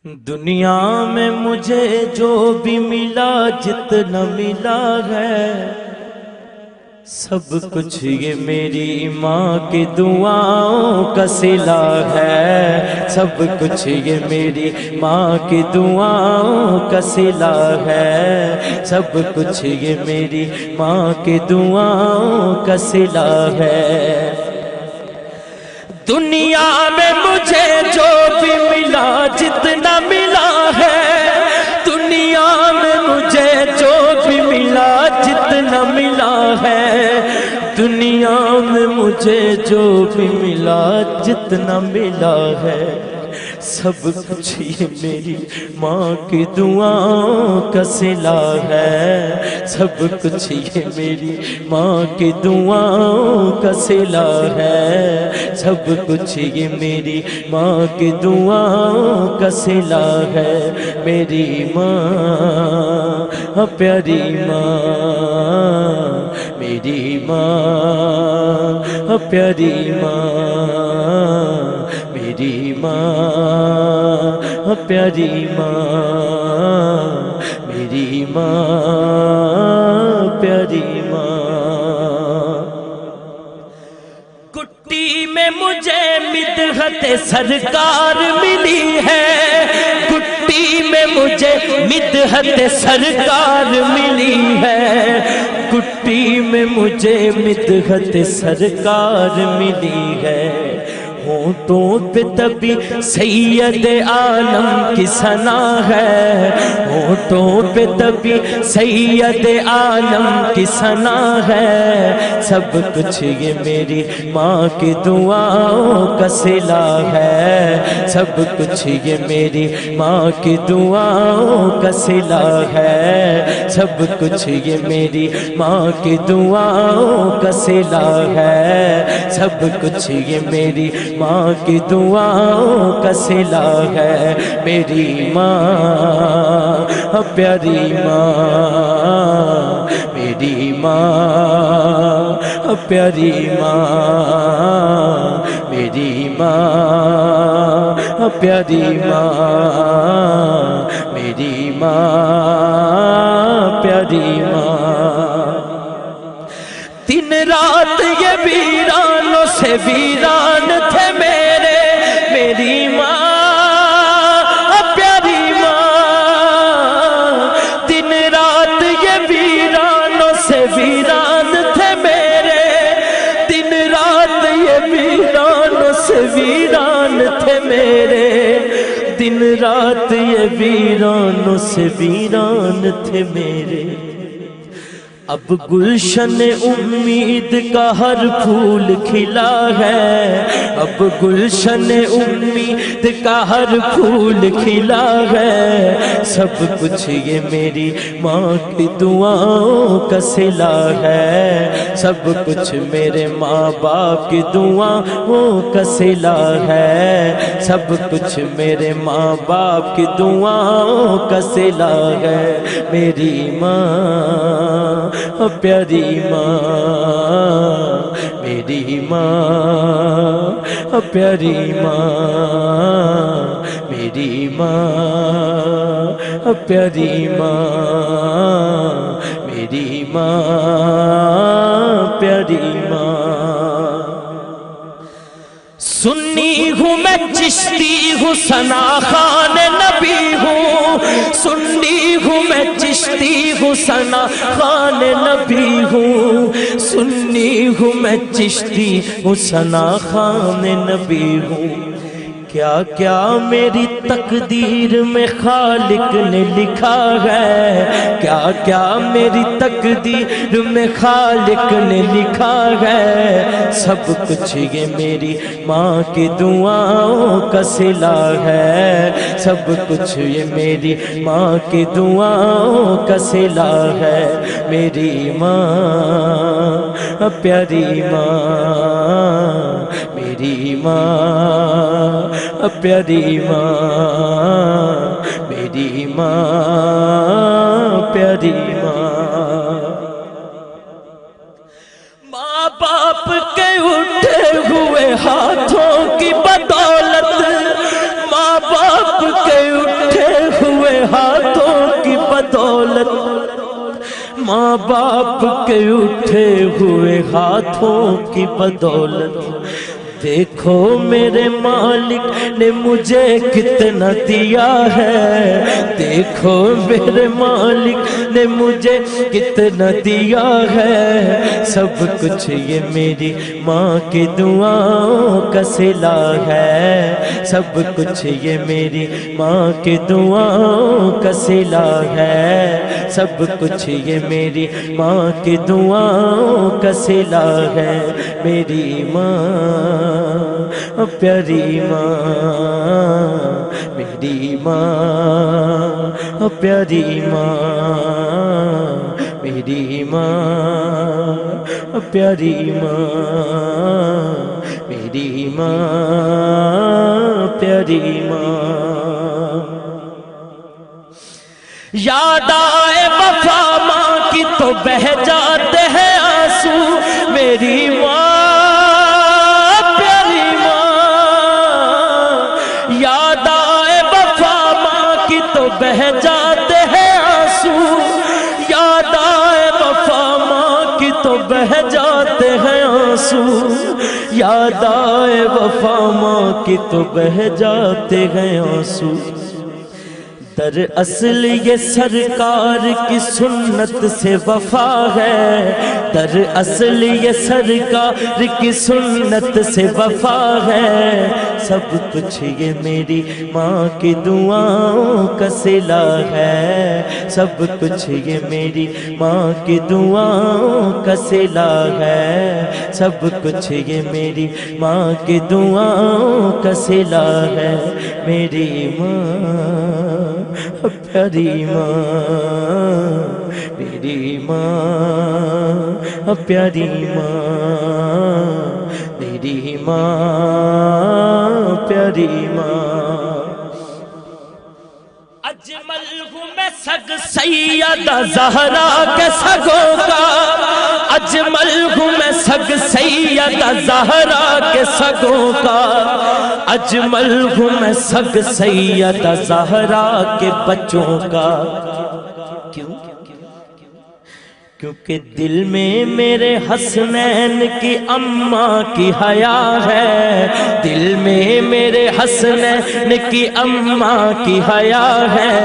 دنیا میں مجھے جو بھی ملا جتنا ملا ہے سب کچھ یہ میری ماں کی دعاؤں کا صلہ ہے، سب کچھ یہ میری ماں کی دعاؤں کا صلہ ہے، سب کچھ یہ میری ماں کی دعاؤں کا صلہ ہے۔ دنیا میں مجھے جو بھی ملا جتنا ملا ہے، دنیا میں مجھے جو بھی ملا جتنا ملا ہے، دنیا میں مجھے جو بھی ملا جتنا ملا ہے، سب کچھ یہ میری ماں کی دعاؤں کا صلہ ہے، سب کچھ یہ میری ماں کی دعاؤں کا صلہ ہے، سب کچھ یہ میری ماں کی دعاؤں کا صلہ ہے۔ میری ماں پیاری ماں، میری ماں پیاری ماں، میری ماں پیاری ماں، میری ماں پیاری ماں۔ کٹی میں مجھے مدحت سرکار ملی ہے، کٹی میں مجھے مدحت سرکار ملی ہے، کٹی میں مجھے مدحت سرکار ملی ہے۔ ہونٹوں پہ تبھی سید عالم کی ثنا ہے، ہونٹوں پہ تبھی سید عالم کی ثنا ہے، سب کچھ یہ میری ماں کی دعاؤں کا صلہ ہے، سب کچھ یہ میری ماں کی دعاؤں کا صلہ ہے، سب کچھ یہ میری ماں کی دعاؤں کا صلہ ہے، سب کچھ یہ میری ماں کی دعاؤں کا صلہ ہے۔ میری ماں پیاری ماں، میری ماں پیاری ماں، میری ماں پیاری ماں، میری ماں پیاری ماں۔ دن رات یہ ویرانوں سے ویران تھے میرے، میری ماں پیاری ماں، دن رات یہ ویرانوں سے ویران تھے میرے، دن رات یہ ویرانوں سے ویران تھے میرے، دن رات یہ ویرانوں سے ویران تھے میرے۔ اب گلشن امید کا ہر پھول کھلا ہے، اب گلشن امید کا ہر پھول کھلا ہے، سب کچھ یہ میری ماں کی دعاؤں کا صلہ ہے، سب کچھ میرے ماں باپ کی دعاؤں کا صلہ ہے، سب کچھ میرے ماں باپ کی دعاؤں کا صلہ ہے۔ میری ماں پیاری ماں، میری ماں پیاری ماں، میری ماں پیاری ماں، میری ماں پیاری ماں۔ سنی ہوں میں چشتی ہوں ثنا خوان نبی ہوں، سنی ہوں میں چشتی ہوں ثنا خوان نبی ہوں، سنی ہوں میں چشتی ہوں ثنا خوان نبی ہوں۔ کیا کیا میری تقدیر میں خالق نے لکھا ہے، کیا کیا میری تقدیر میں خالق نے لکھا ہے، سب کچھ یہ میری ماں کی دعاؤں کا صلہ ہے، سب کچھ یہ میری ماں کی دعاؤں کا صلہ ہے۔ میری ماں پیاری ماں، میری ماں پیاری ماں، میری ماں پیاری ماں۔ ماں باپ کے اٹھے ہوئے ہاتھوں کی بدولت، ماں باپ کے ماں باپ کے اٹھے ہوئے ہاتھوں کی بدولت دیکھو میرے مالک نے مجھے کتنا دیا ہے، دیکھو میرے مالک نے مجھے کتنا دیا ہے، سب کچھ یہ میری ماں کی دعاؤں کا صلہ ہے، سب کچھ یہ میری ماں کی دعاؤں کا صلہ ہے، سب کچھ یہ میری ماں کی دعاؤں کا صلہ ہے، میری ماں پیاری ماں، میری ماں پیاری ماں، میری ماں پیاری ماں، میری ماں پیاری ماں۔ یاد آئے وفا ماں کی تو بہہ جاتے ہیں آنسو، میری ماں بہہ جاتے ہیں آنسو، یاد آئے وفا ماں کی تو بہہ جاتے ہیں آنسو، یاد آئے وفا ماں کی تو بہہ جاتے ہیں آنسو۔ دراصل یہ سرکار کی سنت سے وفا ہے، دراصل یہ سرکار کی سنت سے وفا ہے، سب کچھ یہ میری ماں کی دعاؤں کا صلہ ہے، سب کچھ یہ میری ماں کی دعاؤں کا صلہ ہے، سب کچھ یہ میری ماں کی دعاؤں کا صلہ ہے، میری ماں پیاری ماں، میری ماں پیاری ماں، میری ماں پیاری ماں۔ اجمل ہوں میں سگ سیدہ زہرا کے سگوں کا، اجمل ہوں میں سگ سیدہ زہرا کے سگوں کا، اجمل ہوں میں سگ سیدہ زہرا کے بچوں کا۔ کیوں؟ کیونکہ دل میں میرے حسنین کی اماں کی حیا ہے، دل میں میرے حسنین کی اماں کی حیا ہے،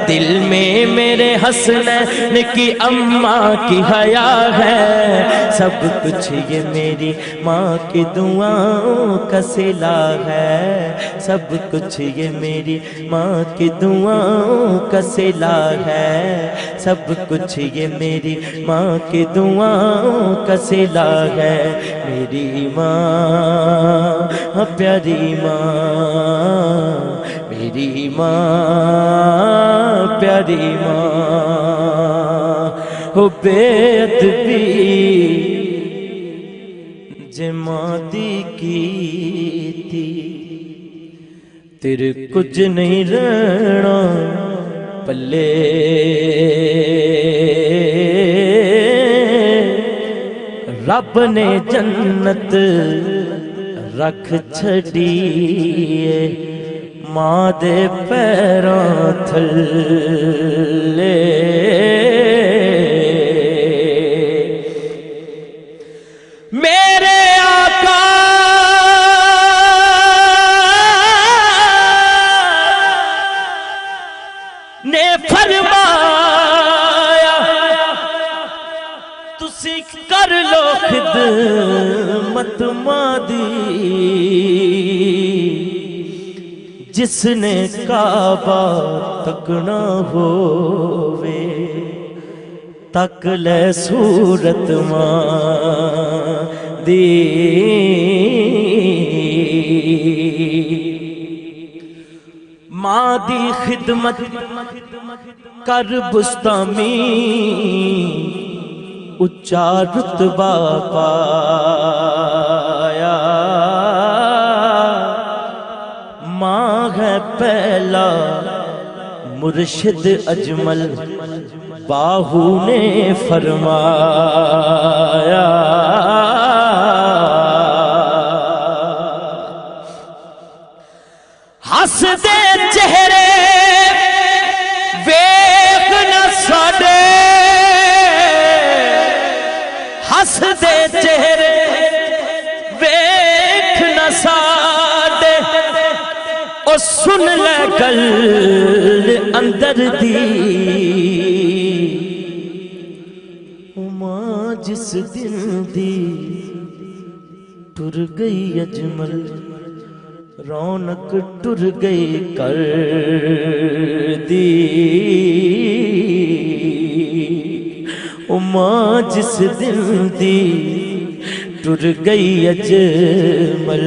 دل میں میرے حسنین کی اماں کی حیا ہے، سب کچھ یہ میری ماں کی دعاؤں کا صلہ ہے، سب کچھ یہ میری ماں کی دعاؤں کا صلہ ہے، سب کچھ یہ میری ماں کی دعاؤں کا صلہ ہے، میری ماں پیاری ماں، میری ماں پیاری ماں۔ ہو بے ادبی جے ماں دی کیتی، تیرے کچھ نہیں رہنا پلے، رب نے جنت رکھ چھڑیے ماں دے پیراں تھلے، میرے آقا نے فرمایا تسی کر لو خدمت ماں دی، جس نے کعبہ تکنا ہووے تک لے صورت ماں دی، ماں دی خدمت کر بستامی اچا رتبہ پایا، ماں ہے پہلا مرشد اجمل باہو نے فرمایا، ہس دے چہرے ویکھ نہ ساڈے او سن لے گل اندر دی ماں جس دن دی ٹر گئی اجمل رونق ٹر گئی کر دی ماں جس دن دی ٹر گئی اجمل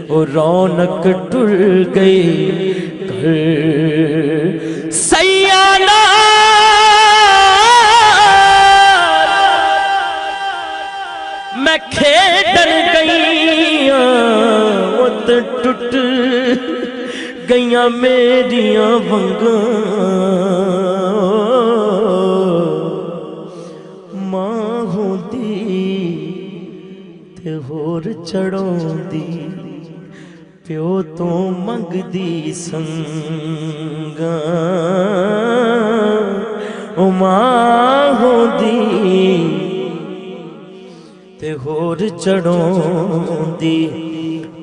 رونق ٹر گئی کر سیانہ میں کھیڈن گئیاں وہ تے ٹٹ گئیاں میریاں ونگاں ماں ہوندی تے ہور چڑھوں دی پیو تو منگ دی سنگاں ماں ہوندی تے ہور چڑھوں دی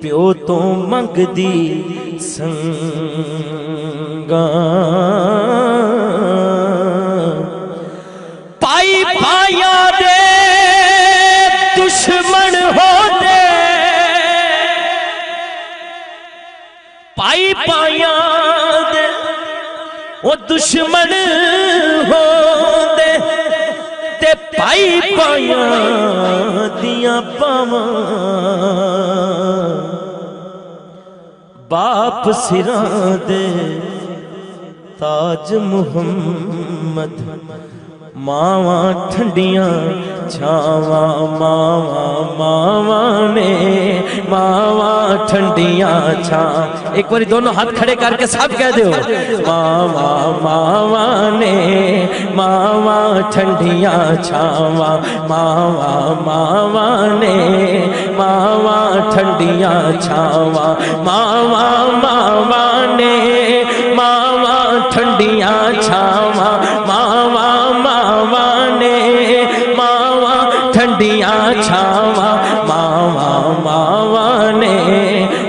پیو تو منگ دی سنگاں پائی پایا دے دشمن ہو دے پائی پایا دے وہ دشمن ہو دے تے پائی پایا دیاں پاواں باپ سراں دے تاج محمد ماواں ٹھنڈیاں چھاواں ماواں نے ماواں ٹھنڈیاں چھاں ایک باری دونوں ہاتھ کھڑے کر کے سب کہہ دیو ماواں نے ماواں ٹھنڈیاں چھاواں ماواں نے ماواں ٹھنڈیاں چھاواں ماواں نے ماواں ٹھنڈیاں چھاواں ماواں نے ماواں ٹھنڈیاں چھاواں ماواں نے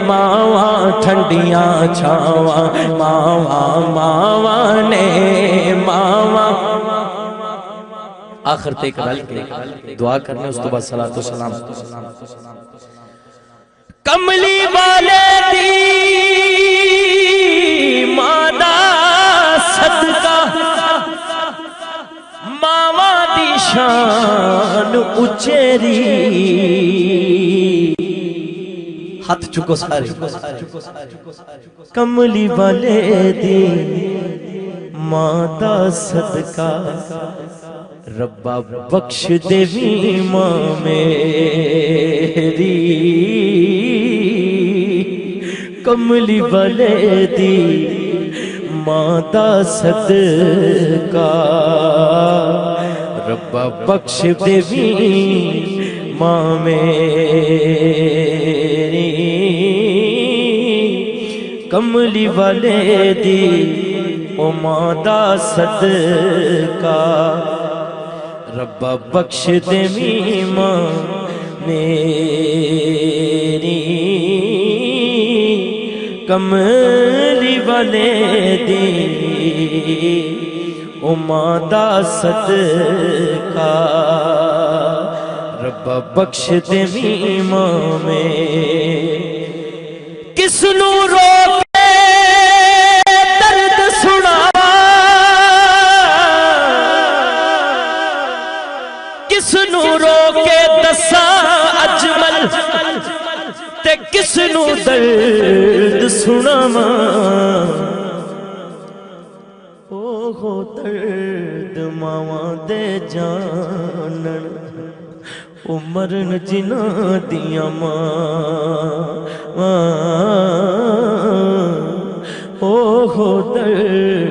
ماواں ٹھنڈیاں چھاواں ماواں نے ماواں آخر تک رل کے دعا کرنے اس تو بعد صلاۃ و سلام کملی والے دی مادا صدقہ ماواں دی شان اچیری ہاتھ چکو سارے کملی والے دی مادا صدقہ ربا بخش دیوی ماں میری کملی والے دی ماں دا صدقہ ربا بخش دیوی ماں میری کملی والے دی او ماں دا صدقہ ربا بخش دیوی ماں میری کملی والے دی او ماں دا صدقہ ربا بخش دیوی ماں میں کس نو روکے درد سنا کس نو روکے دساں اجمل تے کس نو درد سناواں اوہ درد ماواں دے جانن مرن جنہاں دیاں ماں اوہ درد